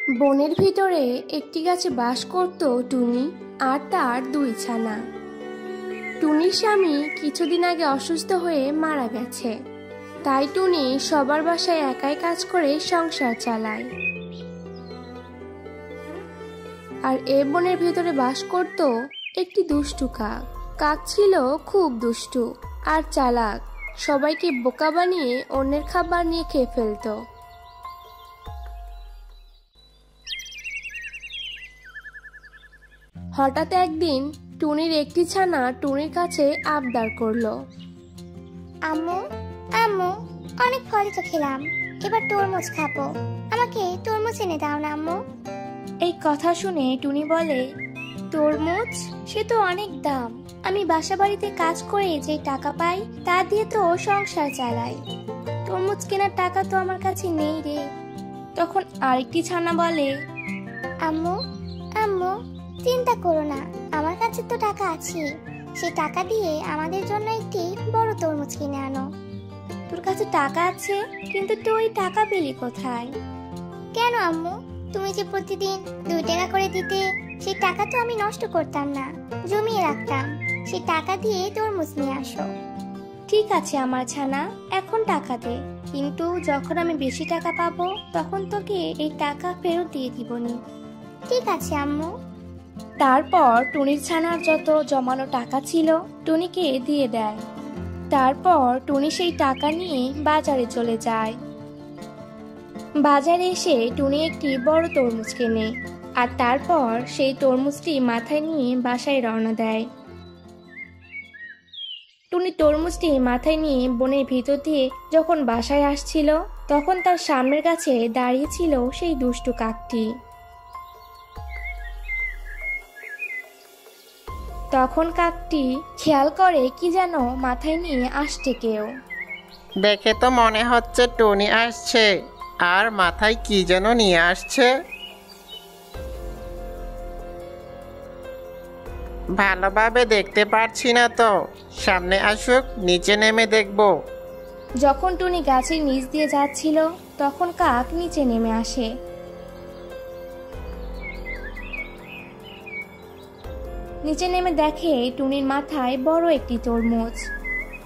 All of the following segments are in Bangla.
বনের ভিতরে একটি গাছে বাস করত টুনি আর তার দুই ছানা। টুনির স্বামী কিছুদিন আগে অসুস্থ হয়ে মারা গেছে, তাই টুনি সবার বাসায় একাই কাজ করে সংসার চালায়। আর এ বনের ভিতরে বাস করত একটি দুষ্টু কাক। কাক ছিল খুব দুষ্টু আর চালাক, সবাইকে বোকা বানিয়ে অন্যের খাবার নিয়ে খেয়ে ফেলতো। হঠাৎ একদিন টুনির একটি ছানা টুনির কাছে আবদার করলো, আম্মু আম্মু অনেক ফল তো খেলাম, এবার তরমুজ খাবো, আমাকে তরমুজ এনে দাও না আম্মু। এই কথা শুনে টুনি বলে, তরমুজ? সে তো অনেক দাম, আমি বাসা বাড়িতে কাজ করে যে টাকা পাই তা দিয়ে তো সংসার চালাই, তরমুজ কেনার টাকা তো আমার কাছে নেই রে। তখন আরেকটি ছানা বলে, আম্মু আম্মু চিন্তা করো না, আমার কাছে তো টাকা আছে, সেই টাকা দিয়ে আমাদের জন্য একটি বড় তরমুজ কিনে আনো। তোর কাছে টাকা আছে, কিন্তু তুই টাকা পেলি কোথায়? কেন আম্মু, তুমি যে প্রতিদিন 2 টাকা করে দিতে, সেই টাকা তো আমি নষ্ট করতাম না, জমিয়ে রাখতাম, সেই টাকা দিয়ে তরমুজ নিয়ে আসো। ঠিক আছে আমার ছানা, এখন টাকা দে, কিন্তু যখন আমি বেশি টাকা পাবো তখন তোকে এই টাকা ফেরত দিয়ে দিবনি। ঠিক আছে আম্মু। তারপর টুনির ছানার যত জমানো টাকা ছিল টুনিকে দিয়ে দেয়। তারপর টুনি সেই টাকা নিয়ে বাজারে চলে যায়। বাজারে এসে টুনি একটি বড় তরমুজ কেনে, আর তারপর সেই তরমুজটি মাথায় নিয়ে বাসায় রওনা দেয়। টুনি তরমুজটি মাথায় নিয়ে বনের ভিতর দিয়ে যখন বাসায় আসছিল, তখন তার সামনের কাছে দাঁড়িয়ে ছিল সেই দুষ্টু কাকটি। তখন কাকটি খেয়াল করে কি যেন মাথায় নিয়ে আসছে কেউ। দেখে তো মনে হচ্ছে টুনি আসছে, আর মাথায় কি যেন নিয়ে আসছে। ভালোভাবে দেখতে পারছি না তো, সামনে আসুক, নিচে নেমে দেখব। যখন টুনি গাছের নিচ দিয়ে যাচ্ছিল তখন কাক নিচে নেমে আসে। নিচে নেমে দেখে টুনির মাথায় বড় একটি তরমুজ।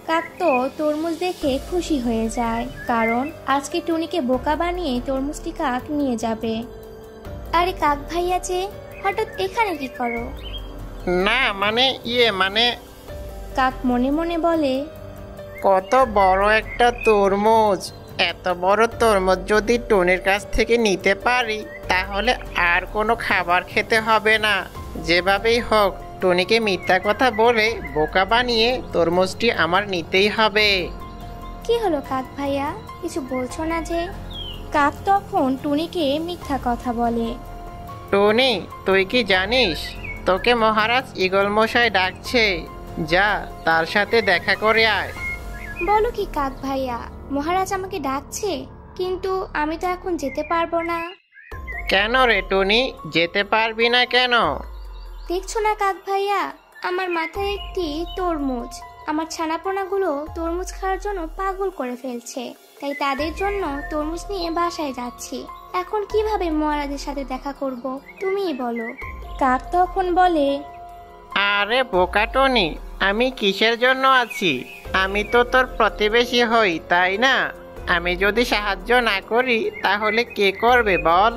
কাক তো তরমুজ দেখে খুশি হয়ে যায়, কারণ আজকে টুনিকে বোকা বানিয়ে তরমুজটি কাক নিয়ে যাবে। আরে কাক ভাইয়া যে, হঠাৎ এখানে কি করো? না মানে কাক মনে মনে বলে, কত বড় একটা তরমুজ, এত বড় তরমুজ যদি টুনির কাছ থেকে নিতে পারি তাহলে আর কোনো খাবার খেতে হবে না। যেভাবেই হোক টুনিকে মিথ্যা কথা বলে বোকা বানিয়ে তরমুজটি আমার নিতেই হবে। কি হলো কাক ভাইয়া, কিছু বলছো না যে? কাক তখন টুনিকে মিথ্যা কথা বলে। টুনি, তুই কি জানিস তোকে মহারাজ ঈগল মশাই ডাকছে, যা তার সাথে দেখা করে আয়। বলো কি কাক ভাইয়া, মহারাজ আমাকে ডাকছে, কিন্তু আমি তো এখন যেতে পারবো না। কেন রে টুনি, যেতে পারবি না কেন? দেখছো না কাক ভাইয়া, আমার মাথায় একটি তরমুজ, আমার ছানাপোনাগুলো তরমুজ খাওয়ার জন্য পাগল করে ফেলছে, তাই তাদের জন্য তরমুজ নিয়ে বাসায় যাচ্ছি। এখন কিভাবে মহারাজের সাথে দেখা করব, তুমিই বলো। কাক তখন বলে, আরে বোকা টুনি, আমি কিসের জন্য আছি? আমি তো তোর প্রতিবেশী হই, তাই না? আমি যদি সাহায্য না করি তাহলে কে করবে বল?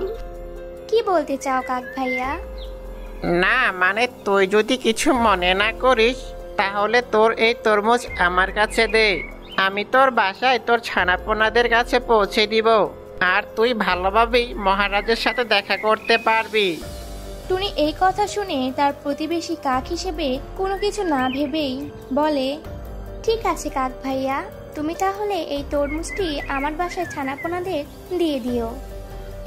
কি বলতে চাও কাক ভাইয়া? না মানে তুই যদি কিছু মনে না করিস তাহলে তোর এই তরমুজ আমার কাছে দে, আমি তোর বাসায় তোর ছানাপোনাদের কাছে পৌঁছে দিব, আর তুই ভালোভাবেই মহারাজের সাথে দেখা করতে পারবি। টুনি এই কথা শুনে তার প্রতিবেশী কাক হিসেবে কোনো কিছু না ভেবেই বলে, ঠিক আছে কাক ভাইয়া, তুমি তাহলে এই তরমুজটি আমার বাসায় ছানাপোনাদের দিয়ে দিও।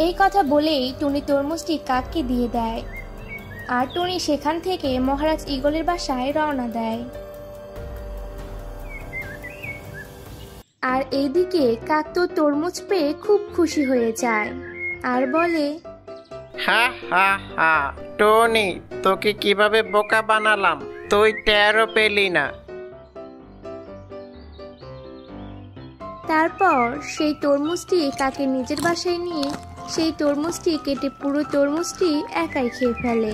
এই কথা বলেই টুনি তরমুজটি কাককে দিয়ে দেয়, আর টুনি সেখান থেকে মহারাজ ঈগলের বাসায় রওনা দেয়। আর এইদিকে কাক তো তরমুজ পেয়ে খুব খুশি হয়ে যায় আর বলে, হা হা হা, টনি তোকে কিভাবে বোকা বানালাম, তুই টেরও পেলি না। তারপর সেই তরমুজটি কাকের নিজের বাসায় নিয়ে সেই তরমুজটি কেটে পুরো তরমুজটি একাই খেয়ে ফেলে।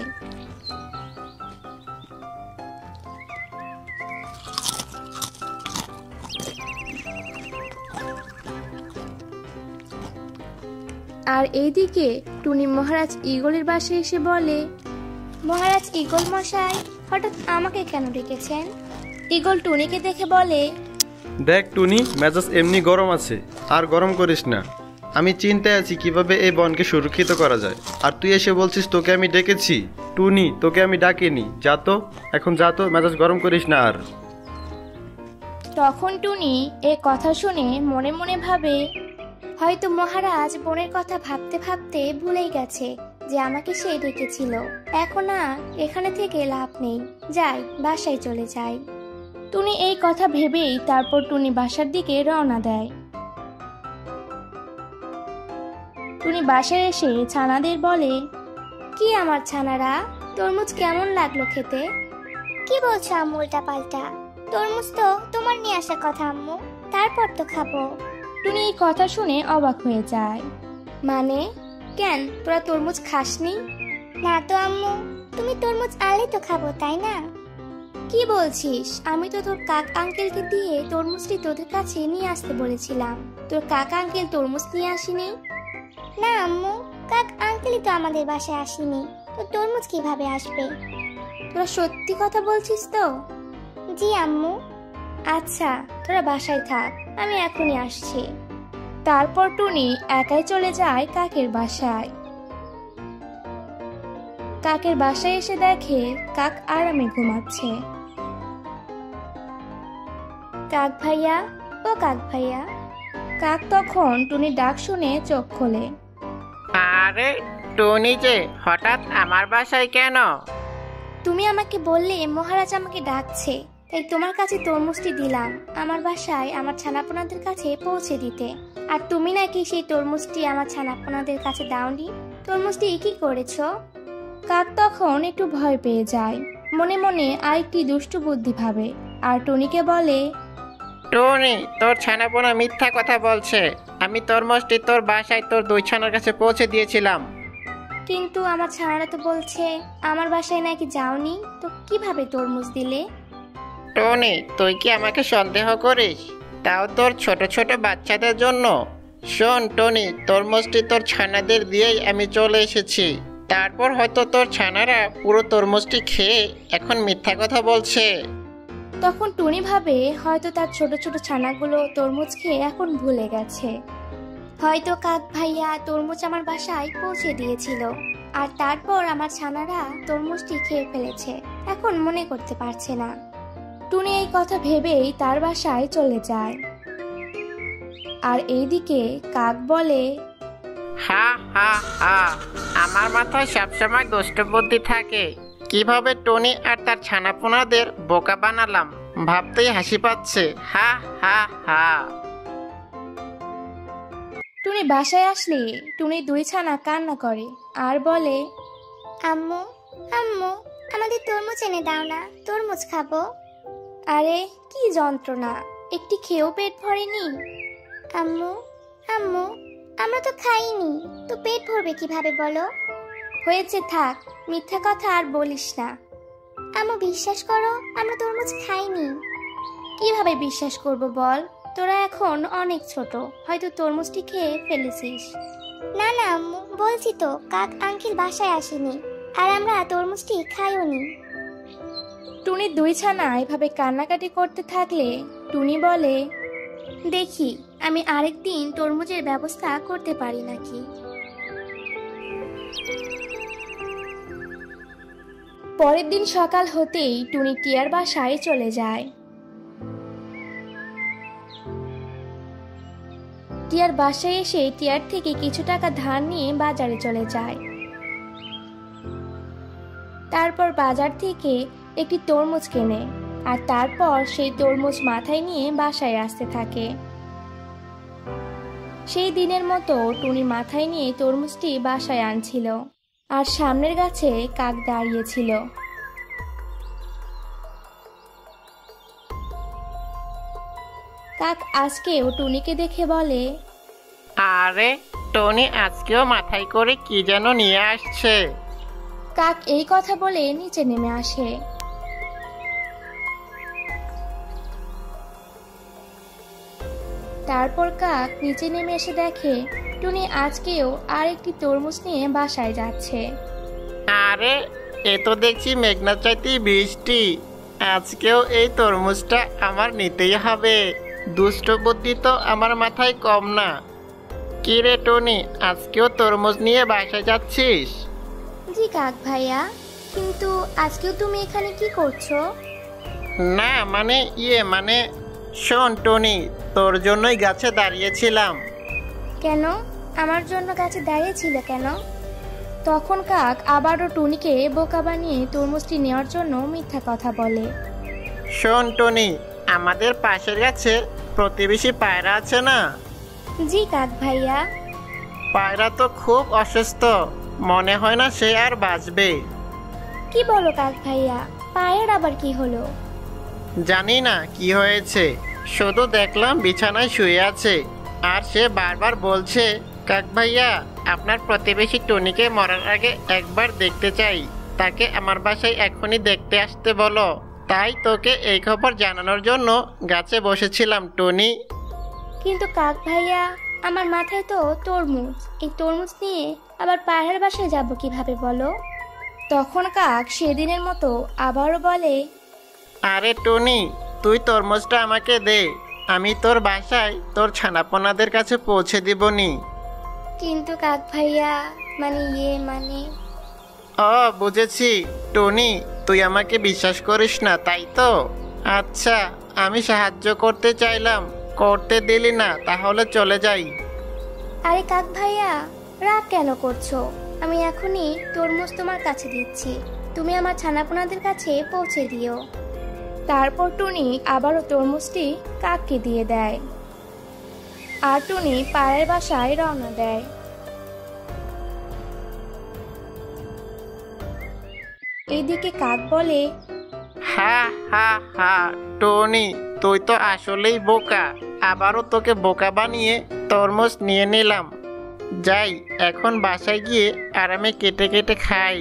আর এইদিকে টুনি মহারাজ ঈগলের বাসায় এসে বলে, মহারাজ ঈগল মশাই, হঠাৎ আমাকে কেন ডেকেছেন? ঈগল টুনিকে দেখে বলে, দেখ টুনি, মেজাজ এমনি গরম আছে, আর গরম করিস না। আমি চিন্তায় আছি কিভাবে এই বনকে সুরক্ষিত করা যায়, আর তুই এসে বলছিস তোকে আমি ডেকেছি। টুনি, তোকে আমি ডাকিনি, যা তো, এখন যা তো, মেজাজ গরম করিস না আর। তখন টুনি এ কথা শুনে মনে মনে ভাবে, হয়তো মহারাজ বোনের কথা ভাবতে ভাবতে ভুলেই গেছে যে আমাকে সে ডেকেছিল। এখন আর এখানে থেকে লাভ নেই, যাই বাসায় চলে যাই। টুনি এই কথা ভেবেই তারপর টুনি বাসার দিকে রওনা দেয়। টুনি বাসায় এসে ছানাদের বলে, কি আমার ছানারা, তরমুজ কেমন লাগলো খেতে? কি বলছো আম্মু উল্টা পাল্টা? তরমুজ তো তোমার নিয়ে আসার কথা আম্মু, তারপর তো খাবো। টুনি এই কথা শুনে অবাক হয়ে যায়। মানে? কেন, তোরা তরমুজ খাসনি? না তো আম্মু, তুমি তরমুজ আনলে তো খাবো, তাই না? কি বলছিস? আমি তো তোর কাক আঙ্কেলকে দিয়ে তরমুজটি তোদের কাছে নিয়ে আসতে বলেছিলাম। তোর কাক আঙ্কেল তরমুজ নিয়ে আসেনি? না আম্মু, কাক আঙ্কেলই তো আমাদের বাসায় আসেনি, তো তরমুজ কিভাবে আসবে? তোরা সত্যি কথা বলছিস তো? জি আম্মু। আচ্ছা, তোরা বাসায় থাক, আমি এখনই আসছি। তারপর টুনি একাই চলে যায় কাকের বাসায়। কাকের বাসায় এসে দেখে কাক আরামে ঘুমাচ্ছে। কাক ভাইয়া, ও কাক ভাইয়া। কাক তখন টুনির ডাক শুনে চোখ খোলে। আরে টনি যে, হঠাৎ আমার বাসায় কেন? তুমি আমাকে বললে মহারাজ আমাকে ডাকছে, তাই তোমার কাছে তরমুজটি দিলাম আমার বাসায় আমার ছানাপোনাদের কাছে পৌঁছে দিতে। আর তুমি নাকি সেই তরমুজটি আমার ছানাপোনাদের কাছে দাওনি। তরমুজটি কি করেছো? কাক তখন একটু ভয় পেয়ে যায়, মনে মনে আরেকটি দুষ্টু বুদ্ধি ভাবে, আর টনিকে বলে, টনি, তোর ছানাপোনা মিথ্যা কথা বলছে। আমি তরমুজটি তোর বাসায় তোর দুই ছানার কাছে পৌঁছে দিয়েছিলাম। কিন্তু আমার ছানারা তো বলছে আমার বাসায় নাকি যাওনি, তো কিভাবে তরমুজ দিলে? টনি, তুই কি আমাকে সন্দেহ করিস? তাও তোর ছোট ছোট বাচ্চাদের জন্য। শোন টনি, তরমুজটি তোর ছানাদের দিয়েই আমি চলে এসেছি। তারপর হয়তো তোর ছানারা পুরো তরমুজটি খেয়ে এখন মিথ্যা কথা বলছে। তখন টুনি ভাবে হয়তো তার ছোট ছোট ছানাগুলো তরমুজ খেয়ে এখন ভুলে গেছে। হয়তো কাক ভাইয়া তরমুজ আমার বাসায় পৌঁছে দিয়েছিল, আর তারপর আমার ছানারা তরমুজটি খেয়ে ফেলেছে, এখন মনে করতে পারছে না। টুনি এই কথা ভেবেই তার বাসায় চলে যায়। আর এইদিকে কাক বলে, হা হা হা, আমার মাথায় সবসময় দুষ্ট বুদ্ধি থাকে। কিভাবে টনি আর তার ছানাপোনাদের বোকা বানালাম, ভাবতেই হাসি পাচ্ছে। হা হা হা। টুনি বাসায় আসলে টুনি দুই ছানা কান্না করে আর বলে, আম্মু আম্মু, আমাদের তরমুজ এনে দাও না, তরমুজ খাবো। আরে কি যন্ত্রণা, একটি খেয়েও পেট ভরেনি? আম্মু আম্মু, আমরা তো খাইনি, তো পেট ভরবে কিভাবে বলো? হয়েছে, থাক, মিথ্যা কথা আর বলিস না। আম্মু বিশ্বাস করো, আমরা তরমুজ খাইনি। কিভাবে বিশ্বাস করব বল? তোরা এখন অনেক ছোট, হয়তো তরমুজটি খেয়ে ফেলেছিস। না না আম্মু, বলছি তো কাক আঙ্কেল বাসায় আসেনি, আর আমরা তরমুজটি খাইওনি। টুনির দুই ছানা এভাবে কান্নাকাটি করতে থাকলে টুনি বলে, দেখি আমি আরেকদিন তরমুজের ব্যবস্থা করতে পারি নাকি। পরের দিন সকাল হতেই টুনি টিয়ার বাসায় চলে যায়। টিয়ার বাসায় এসে টিয়ার থেকে কিছু টাকা ধার নিয়ে বাজারে চলে যায়। তারপর বাজার থেকে একটি তরমুজ কেনে, আর তারপর সেই তরমুজ মাথায় নিয়ে বাসায় আসতে থাকে। সেই দিনের মতো টুনি মাথায় নিয়ে তরমুজটি বাসায় আনছিল, আর সামনের গাছে কাক দাঁড়িয়েছিল। কাক আজকেও টুনিকে দেখে বলে, আরে টনি আজকেও মাথায় করে কি যেন নিয়ে আসছে। কাক এই কথা বলে নিচে নেমে আসে। তারপর কাক নিচে নেমে এসে দেখে টুনি আজকেও আর একটি তরমুজ নিয়ে বাসায় যাচ্ছে। আরে এ তো দেখছি মেঘনা চাইতেই বৃষ্টি, আজকেও এই তরমুজটা আমার নিতেই হবে। দুষ্ট বুদ্ধি তো আমার মাথায় কম না। কি রে টনি, আজকেও তরমুজ নিয়ে বাসায় যাচ্ছিস? জি কাক ভাইয়া, কিন্তু আজকেও তুমি এখানে কি করছো? না মানে শোন টনি, তোর জন্যই গাছে দাঁড়িয়েছিলাম। কেন? আমার জন্য গাছে দাঁড়িয়েছিল কেন? তখন কাক আবারও টুনিকে বোকা বানিয়ে তরমুজটি নেওয়ার জন্য মিথ্যা কথা বলে। শোন টনি, আমাদের পাশের গাছে প্রতিবেশী পায়রা আছে না? জি কাক ভাইয়া। পায়রা তো খুব অসুস্থ, মনে হয় না সে আর বাঁচবে। কি বলো কাক ভাইয়া, পায়ের আবার কি হলো? জানি না কি হয়েছে, শুধু দেখলাম বিছানায় শুয়ে আছে, আর সে বারবার বলছে, কাক ভাইয়া আপনার প্রতিবেশী টনিকে মরার আগে একবার দেখতে চাই, তাকে আমার বাসায় এখনই দেখতে আসতে বলো। তাই তোকে এই খবর জানানোর জন্য গাছে বসেছিলাম টনি। কিন্তু কাক ভাইয়া, আমার মাথায় তো তরমুজ, এই তরমুজ নিয়ে আবার পায়ের বাসায় যাব কিভাবে বলো? তখন কাক সেদিনের মতো আবারও বলে, আরে টনি, তুই তরমুজটা আমাকে দে, আমি তোর বাসায় তোর ছানাপোনাদের কাছে পৌঁছে দিবনি। কিন্তু কাক ভাইয়া, মানে ও বুঝেছি টনি, তুই আমাকে বিশ্বাস করিস না তাই তো? আচ্ছা, আমি সাহায্য করতে চাইলাম, করতে দিলি না, তাহলে চলে যাই। আরে কাক ভাইয়া, রাগ কেন করছো? আমি এখনই তরমুজ তোমার কাছে দিচ্ছি, তুমি আমার ছানাপোনাদের কাছে পৌঁছে দিও। তারপর টুনি আবারও তরমুজটি কাককে দিয়ে দেয়, আর টুনি পায়ের বাসায় রওনা দেয়। এইদিকে কাক বলে, হা হা হা, টনি তুই তো আসলেই বোকা, আবারও তোকে বোকা বানিয়ে তরমুজ নিয়ে নিলাম। যাই, এখন বাসায় গিয়ে আরামে কেটে কেটে খাই।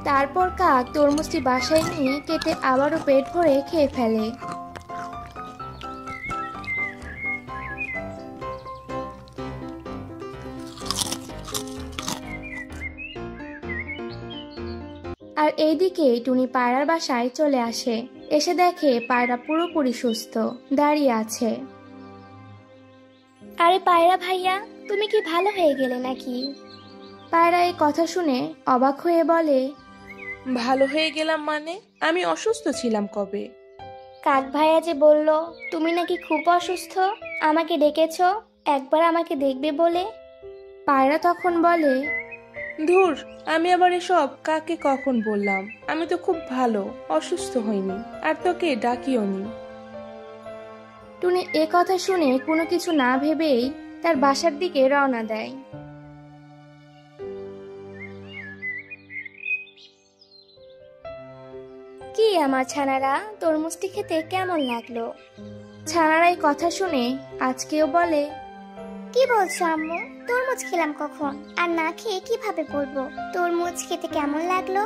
তারপর কাক তরমুজটি বাসায় নিয়ে কেটে আবারও পেট ভরে খেয়ে ফেলে। আর এইদিকে টুনি পায়রার বাসায় চলে আসে, এসে দেখে পায়রা পুরোপুরি সুস্থ দাঁড়িয়ে আছে। আরে পায়রা ভাইয়া, তুমি কি ভালো হয়ে গেলে নাকি? পায়রা এই কথা শুনে অবাক হয়ে বলে, ভালো হয়ে গেলাম মানে? আমি অসুস্থ ছিলাম কবে? কাক ভাইয়া যে বলল তুমি নাকি খুব অসুস্থ, আমাকে ডেকেছো একবার আমাকে দেখবে বলে। পায়রা তখন বলে, ধুর, আমি আবার এসব কাকে কখন বললাম? আমি তো খুব ভালো, অসুস্থ হইনি, আর তোকে ডাকিও নি। টুনি এ কথা শুনে কোনো কিছু না ভেবেই তার বাসার দিকে রওনা দেয়। কি আমার ছানারা, তরমুজটি খেতে কেমন লাগলো? ছানারা এই কথা শুনে আজকেও বলে, কি বলছো আম্মু? তরমুজ খেলাম কখন, আর না খেয়ে কিভাবে বলবো তরমুজ খেতে কেমন লাগলো?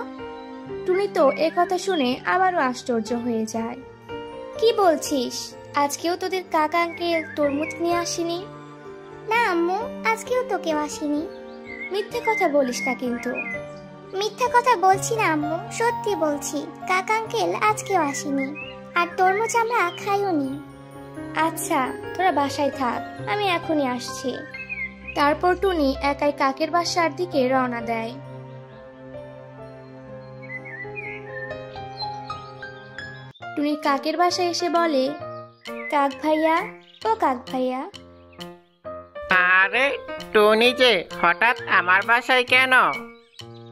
টুনি তো এ কথা শুনে আবারও আশ্চর্য হয়ে যায়। কি বলছিস? আজকেও তোদের কাকা আঙ্কেল তরমুজ নিয়ে আসেনি? না আম্মু, আজকেও তো কেউ আসেনি। মিথ্যে কথা বলিস না কিন্তু। মিথ্যা কথা বলছি না আম্মু, সত্যি বলছি, কাকা আঙ্কেল আজকেও আসেনি, আর তরমুজ আমরা খাইও নি। আচ্ছা, তোরা বাসায় থাক, আমি এখনই আসছি। তারপর টুনি একাই কাকের বাসার দিকে রওনা দেয়। টুনি কাকের বাসায় এসে বলে, কাক ভাইয়া, ও কাক ভাইয়া। আরে টনি যে হঠাৎ আমার বাসায় কেন?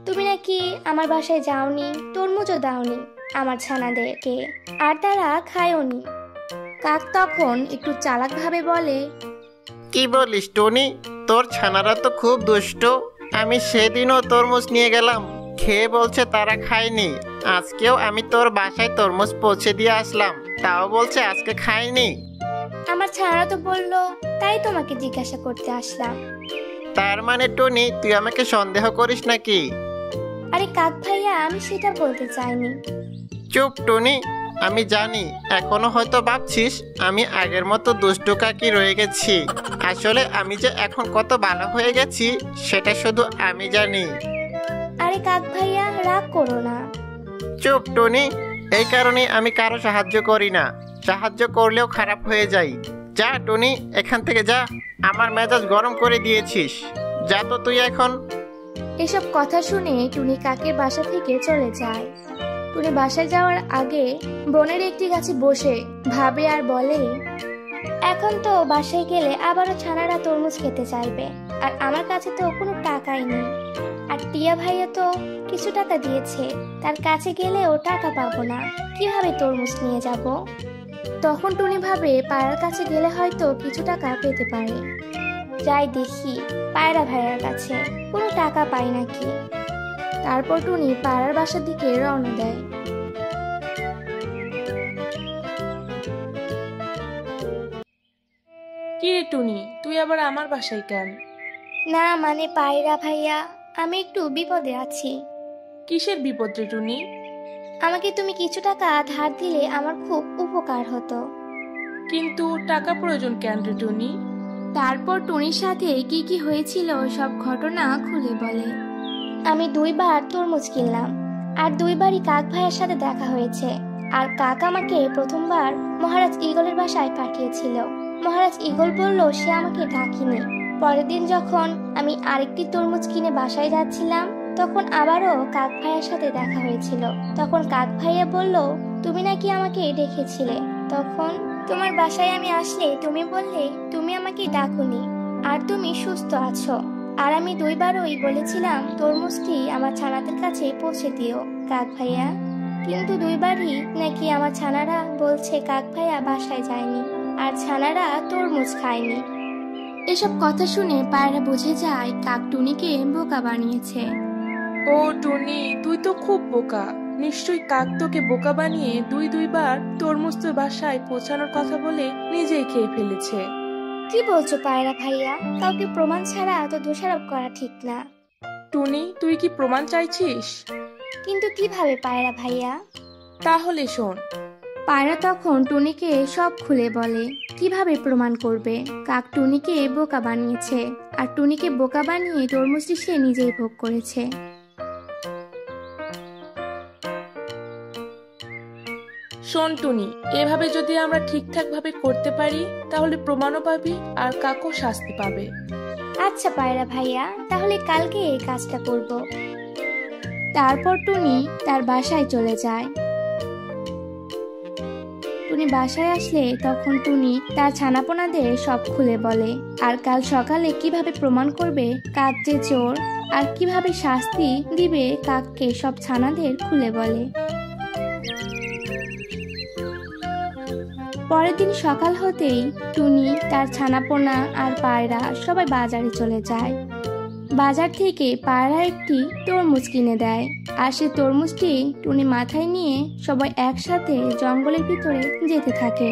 তুমি নাকি আমার বাসায় যাওনি, তরমুজও দাওনি আমার ছানাদেরকে, আর তারা খায়ওনি। কাক তখন একটু চালাক ভাবে বলে, কি বলিস টনি, তোর ছানারা তো খুব দুষ্ট। আমি সেদিনও তরমুজ নিয়ে গেলাম, খেয়ে বলছে তারা খায়নি, আজকেও আমি তোর বাসায় তরমুজ পৌঁছে দিয়ে আসলাম, তাও বলছে আজকে খাইনি। আমার ছাড়া তো বললো, তাই তোমাকে জিজ্ঞাসা করতে আসলাম। তার মানে টুনি তুই আমাকে সন্দেহ করিস নাকি? আরে কাক ভাইয়া, আমি সেটা বলতে চাইনি। চুপ টুনি, আমি জানি এখনো হয়তো ভাবছিস আমি আগের মতো দুষ্টু কাকি রয়ে গেছি। আসলে আমি যে এখন কত ভালো হয়ে গেছি সেটা শুধু আমি জানি। আরে কাক ভাইয়া, রাগ করো না। চুপ টুনি, এই কারণে আমি কারো সাহায্য করি না, সাহায্য করলেও খারাপ হয়ে যাই। যা টুনি, এখান থেকে যা, আমার মেজাজ গরম করে দিয়েছিস। যা তো তুই এখন। এসব কথা শুনে টুনি কাকের বাসা থেকে চলে যায়। টুনি বাসায় যাওয়ার আগে বনের একটি গাছে বসে ভাবে আর বলে, এখন তো বাসায় গেলে আবারও ছানারা তরমুজ খেতে চাইবে, আর আমার কাছে তো কোনো টাকাই নেই। আর টিয়া ভাইয়া তো কিছু টাকা দিয়েছে, তার কাছে গেলেও টাকা পাবো না, কিভাবে তরমুজ নিয়ে যাব? তখন টুনি ভাবে পায়রার কাছে গেলে হয়তো কিছু টাকা পেতে পারে। যাই দেখি পায়রা ভাইয়ার কাছে কোনো টাকা পাই নাকি। তারপর টুনি পায়রার বাসার দিকে রওনা দেয়। কি রে টুনি, তুই আবার আমার বাসায় কেন? না মানে পায়রা ভাইয়া, আমি একটু বিপদে আছি। কিসের বিপদ রে টুনি? আমাকে তুমি কিছু টাকা ধার দিলে আমার খুব উপকার হতো। কিন্তু টাকা প্রয়োজন কেন রে টুনি? তারপর টুনির সাথে কি কি হয়েছিল সব ঘটনা খুলে বলে। আমি 2 বার তরমুজ কিনলাম, আর 2 বারই কাক ভাইয়ের সাথে দেখা হয়েছে। আর কাক আমাকে প্রথমবার মহারাজ ঈগলের বাসায় পাঠিয়েছিল। মহারাজ ঈগল বলল সে আমাকে ডাকেনি। পরের দিন যখন আমি আরেকটি তরমুজ কিনে বাসায় যাচ্ছিলাম, তখন আবারও কাক ভাইয়ের সাথে দেখা হয়েছিল। তখন কাক ভাইয়া বলল, তুমি নাকি আমাকে ডেকেছিলে। তখন তোমার বাসায় আমি আসলে তুমি বললে তুমি আমাকে ডাকুনি, আর তুমি সুস্থ আছো। আর আমি 2 বারই বলেছিলাম তরমুজটি আমার ছানাদের কাছে পৌঁছে দিও কাক ভাইয়া। কিন্তু 2 বারই নাকি আমার ছানারা বলছে কাক ভাইয়া বাসায় যায়নি, আর ছানারা তরমুজ খায়নি। এসব কথা শুনে পায়রা বুঝে যায় কাক টুনিকে বোকা বানিয়েছে। ও টুনি, তুই তো খুব বোকা। নিশ্চয়ই কাক তোকে বোকা বানিয়ে 2 বার তরমুজ তোর বাসায় পৌঁছানোর কথা বলে নিজেই খেয়ে ফেলেছে। কি বলছো পায়রা ভাইয়া? কাউকে প্রমাণ ছাড়া তো দোষারোপ করা ঠিক না। টুনি, তুই কি প্রমাণ চাইছিস? কিন্তু কিভাবে পায়রা ভাইয়া? তাহলে শোন। পায়রা তখন টুনিকে সব খুলে বলে কিভাবে প্রমাণ করবে কাক টুনিকে বোকা বানিয়েছে, আর টুনিকে বোকা বানিয়ে তরমুজটি সে নিজেই ভোগ করেছে। শোন টুনি, এভাবে যদি আমরা ঠিকঠাক ভাবে করতে পারি তাহলে প্রমাণও পাবি আর কাকও শাস্তি পাবে। আচ্ছা পায়রা ভাইয়া, তাহলে কালকে এই কাজটা করব। তারপর টুনি তার বাসায় চলে যায়। টুনি বাসায় আসলে তখন টুনি তার ছানাপোনাদের সব খুলে বলে, আর কাল সকালে কিভাবে প্রমাণ করবে কাক যে চোর, আর কিভাবে শাস্তি দিবে কাককে সব ছানাদের খুলে বলে। পরের দিন সকাল হতেই টুনি তার ছানাপোনা আর পায়রা সবাই বাজারে চলে যায়। বাজার থেকে পায়রা একটি তরমুজ কিনে দেয়, আর সেই তরমুজটি টুনি মাথায় নিয়ে সবাই একসাথে জঙ্গলের ভিতরে যেতে থাকে।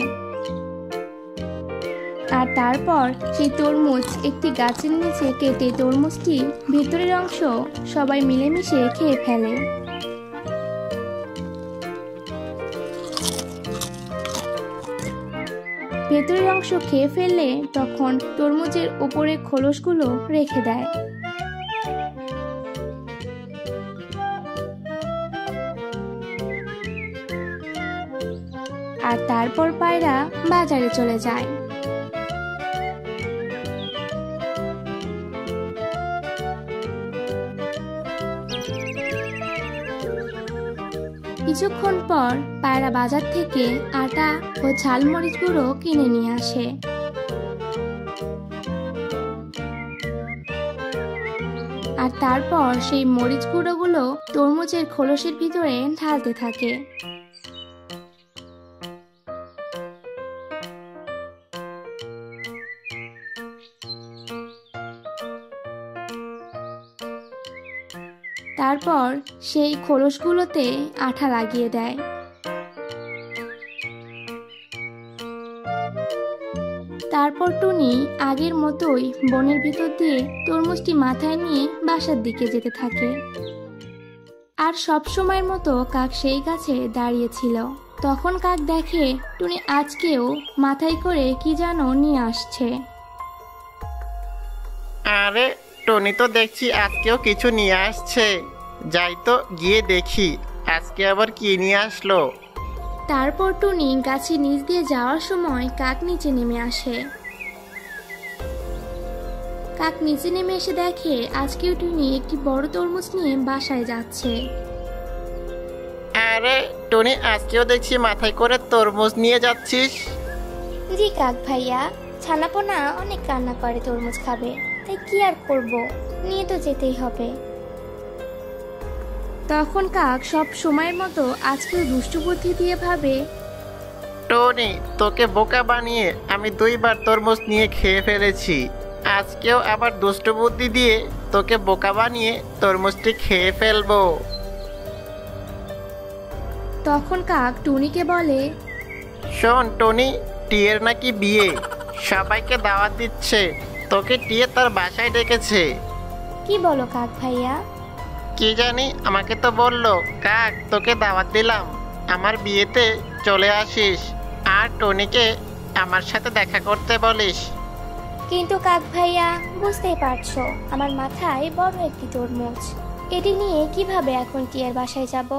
আর তারপর সেই তরমুজ একটি গাছের নিচে কেটে তরমুজটি ভেতরের অংশ সবাই মিলেমিশে খেয়ে ফেলে। ভেতরের অংশ খেয়ে ফেললে তখন তরমুজের উপরের খোলসগুলো রেখে দেয়। আর তারপর পায়রা বাজারে চলে যায়। কিছুক্ষণ পর পায়রা বাজার থেকে আটা ও ঝালমরিচ গুঁড়ো কিনে নিয়ে আসে। আর তারপর সেই মরিচ গুঁড়োগুলো তরমুজের খোলসের ভিতরে ঢালতে থাকে। তারপর তারপর সেই খোলসগুলোতে আঠা লাগিয়ে দেয়। তারপর টুনি আগের মতোই বনের ভিতর দিয়ে তরমুজটি মাথায় নিয়ে বাসার দিকে যেতে থাকে। আর সব সময়ের মতো কাক সেই গাছে দাঁড়িয়েছিল। তখন কাক দেখে টুনি আজকেও মাথায় করে কি যেন নিয়ে আসছে। আরে টনি তো দেখছি আজকেও কিছু নিয়ে আসছে, যাই তো গিয়ে দেখি আজকে আবার কি নিয়ে আসলো। তারপর টুনি গাছের নিচ দিয়ে যাওয়ার সময় কাক নিচে নেমে আসে। কাক নিচে নেমে এসে দেখে আজকেও টুনি একটি বড় তরমুজ নিয়ে বাসায় যাচ্ছে। আরে টনি আজকেও দেখছি মাথায় করে তরমুজ নিয়ে যাচ্ছিস। জি কাক ভাইয়া, ছানাপোনা অনেক কান্না করে তরমুজ খাবে, তাই কি আর করব, নিয়ে তো যেতেই হবে। তখন কাক সব সময়ের মতো আজকেও দুষ্টু বুদ্ধি দিয়ে ভাবে, টনি তোকে বোকা বানিয়ে আমি 2 বার তরমুজ নিয়ে খেয়ে ফেলেছি, আজকেও আবার দুষ্ট বুদ্ধি দিয়ে তোকে বোকা বানিয়ে তরমুজটি খেয়ে ফেলবো। তখন কাক টুনিকে বলে, শোন টনি, টিয়ের নাকি বিয়ে, সবাইকে দাওয়াত দিচ্ছে, তোকে টিয়ে তার বাসায় ডেকেছে। কি বলো কাক ভাইয়া? কি জানি, আমাকে তো বললো কাক তোকে দাওয়াত দিলাম, আমার বিয়েতে চলে আসিস আর টনিকে আমার সাথে দেখা করতে বলিস। কিন্তু কাক ভাইয়া, বুঝতেই পারছো আমার মাথায় বড় একটি তরমুজ, এটি নিয়ে কিভাবে এখন টিয়ার বাসায় যাব?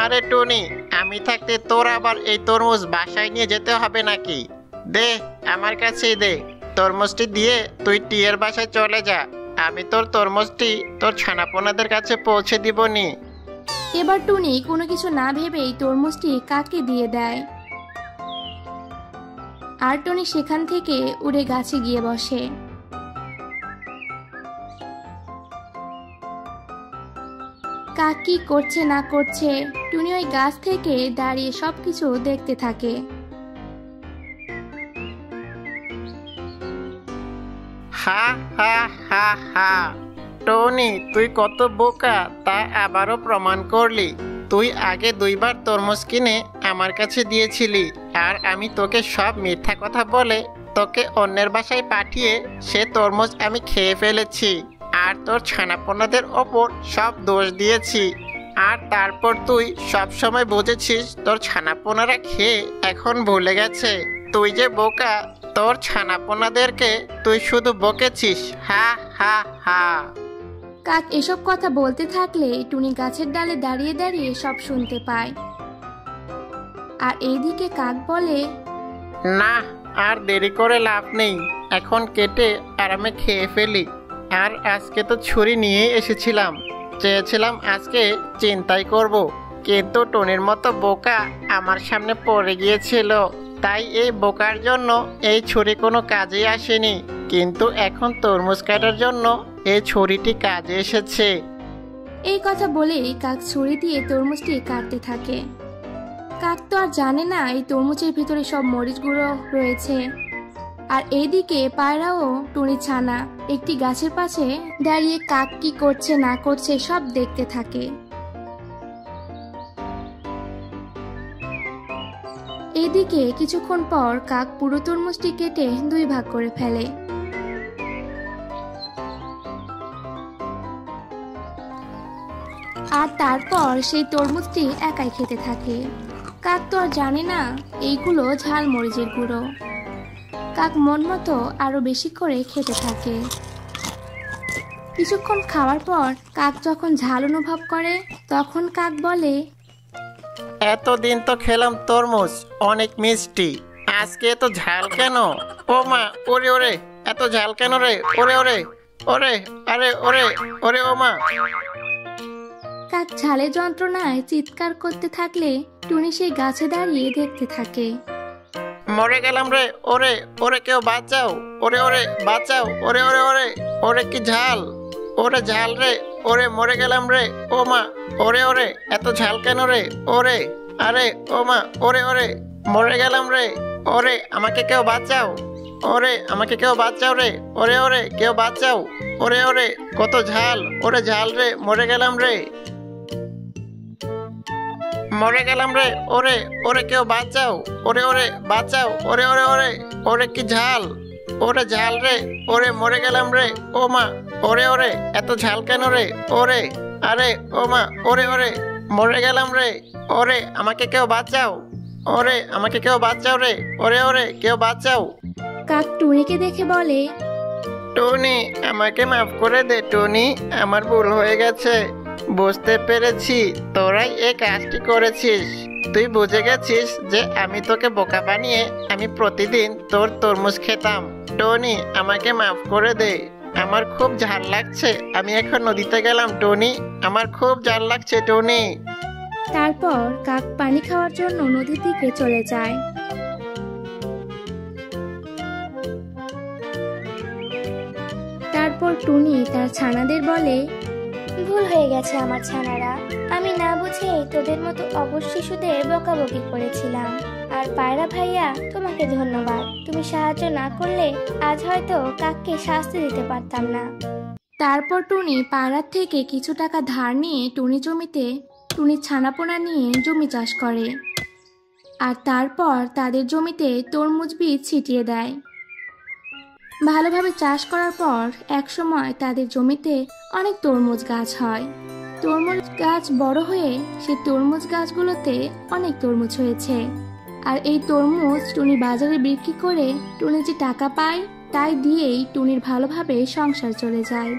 আরে টনি, আমি থাকতে তোর আবার এই তরমুজ বাসায় নিয়ে যেতে হবে নাকি? দে আমার কাছেই দে, তরমুজটি দিয়ে তুই টিয়ের বাসায় চলে যা, আমি তোর তরমুজটি তোর ছানাপোনাদের কাছে পৌঁছে দিবনি। এবার টুনি কোনো কিছু না ভেবেই তরমুজটি কাককে দিয়ে দেয়। আর টনি সেখান থেকে উড়ে গাছে গিয়ে বসে। কাক কি করছে না করছে টুনি ওই গাছ থেকে দাঁড়িয়ে সবকিছু দেখতে থাকে। হা হা হা হা, টনি তুই কত বোকা তা আবারও প্রমাণ করলি। তুই আগে 2 বার তরমুজ কিনে আমার কাছে দিয়েছিলি, আর আমি তোকে সব মিথ্যা কথা বলে তোকে অন্যের বাসায় পাঠিয়ে সে তরমুজ আমি খেয়ে ফেলেছি, আর তোর ছানাপোনাদের ওপর সব দোষ দিয়েছি। আর তারপর তুই সব সময় বুঝেছিস তোর ছানাপোনারা খেয়ে এখন ভুলে গেছে। তুই যে বোকা, তোর ছানাপোনাদেরকে তুই শুধু বকেছিস। হা হা হা। কাক এসব কথা বলতে থাকলে টুনি গাছের ডালে দাঁড়িয়ে দাঁড়িয়ে সব শুনতে পায়। আর এইদিকে কাক বলে, না আর দেরি করে লাভ নেই, এখন কেটে আরামে খেয়ে ফেলি। আর আজকে তো ছুরি নিয়ে এসেছিলাম, চেয়েছিলাম আজকে চিন্তাই করব, কিন্তু টনির মতো বোকা আমার সামনে পড়ে গিয়েছিল, তাই এই বোকার জন্য এই ছুরি কোনো কাজে আসেনি, কিন্তু এখন তরমুজ কাটার জন্য এই ছুরিটি কাজে এসেছে। এই কথা বলেই কাক ছুরি দিয়ে তরমুজটি কাটতে থাকে। কাক তো আর জানে না এই তরমুজের ভিতরে সব মরিচ গুঁড়ো রয়েছে। আর এইদিকে পায়রাও টুনি ছানা একটি গাছের পাশে দাঁড়িয়ে কাক কি করছে না করছে সব দেখতে থাকে। এইদিকে কিছুক্ষণ পর কাক পুরো তরমুজটি কেটে 2 ভাগ করে ফেলে। আর তারপর সেই তরমুজটি একাই খেতে থাকে। কাক তো আর জানে না এইগুলো ঝাল মরিচের গুঁড়ো। কাক মন মতো আরো বেশি করে খেতে থাকে। কিছুক্ষণ খাওয়ার পর কাক যখন ঝাল অনুভব করে তখন কাক বলে, এতদিন তো খেলাম তরমুজ অনেক মিষ্টি, আজকে এত ঝাল কেন? ও মা, ওরে ওরে, এত ঝাল কেন রে? ওরে ওরে ওরে, আরে ওরে ওরে, ও মা। কাক ঝালের যন্ত্রণায় চিৎকার করতে থাকলে টুনি সেই গাছে দাঁড়িয়ে দেখতে থাকে। মরে গেলাম রে, ওরে ওরে, কেউ বাঁচাও, ওরে ওরে বাঁচাও, ওরে ওরে ওরে, ওরে কি ঝাল, ওরে ঝাল রে, ওরে মরে গেলাম রে, ও মা, ওরে ওরে, এত ঝাল কেন রে? ওরে, আরে ও মা, ওরে ওরে, মরে গেলাম রে, ওরে আমাকে কেউ বাঁচাও। ওরে আমাকে কেউ বাঁচাও রে, ওরে ওরে কেউ বাঁচাও, ওরে ওরে কত ঝাল, ওরে ঝাল রে, মরে গেলাম রে, মরে গেলাম রে, ওরে ওরে কেউ বাঁচাও, ওরে ওরে বাঁচাও, ওরে ওরে ওরে, ওরে কি ঝাল, ওরে ঝাল রে, ওরে মরে গেলাম রে, ও মা, ওরে ওরে এত ঝাল কেন রে, ওরে, আরে ও মা, ওরে ওরে মরে গেলাম রে, ওরে আমাকে কেউ বাঁচাও, ওরে আমাকে কেউ বাঁচাও রে, ওরে ওরে কেউ বাঁচাও। কাক টুনিকে দেখে বলে, টনি আমাকে মাফ করে দে টনি, আমার ভুল হয়ে গেছে, বুঝতে পেরেছি তোরাই এই কাজটি করেছিস, তুই বুঝে গেছিস যে আমি তোকে বোকা বানিয়ে আমি প্রতিদিন তোর তরমুজ খেতাম, টনি আমাকে মাফ করে দে, আমার খুব ঝাল লাগছে, আমি এখন নদীতে গেলাম টনি, আমার খুব ঝাল লাগছে টনি। তারপর কাক পানি খাওয়ার জন্য নদীর দিকে চলে যায়। তারপর টুনি তার ছানাদের বলে, ভুল হয়ে গেছে আমার ছানারা, আমি না বুঝে তোদের মতো অবশ শিশুদের বকাবকি করেছিলাম। আর পায়রা ভাইয়া তোমাকে ধন্যবাদ, তুমি সাহায্য না করলে আজ হয়তো কাককে শাস্তি দিতে পারতাম না। তারপর টুনি পাড়ার থেকে কিছু টাকা ধার নিয়ে টুনি জমিতে টুনির ছানাপোনা নিয়ে জমি চাষ করে, আর তারপর তাদের জমিতে তরমুজ বীজ ছিটিয়ে দেয়। ভালোভাবে চাষ করার পর একসময় তাদের জমিতে অনেক তরমুজ গাছ হয়। তরমুজ গাছ বড় হয়ে সেই তরমুজ গাছগুলোতে অনেক তরমুজ হয়েছে, আর এই তরমুজ টুনি বাজারে বিক্রি করে টুনি যে টাকা পায় তাই দিয়েই টুনির ভালোভাবে সংসার চলে যায়।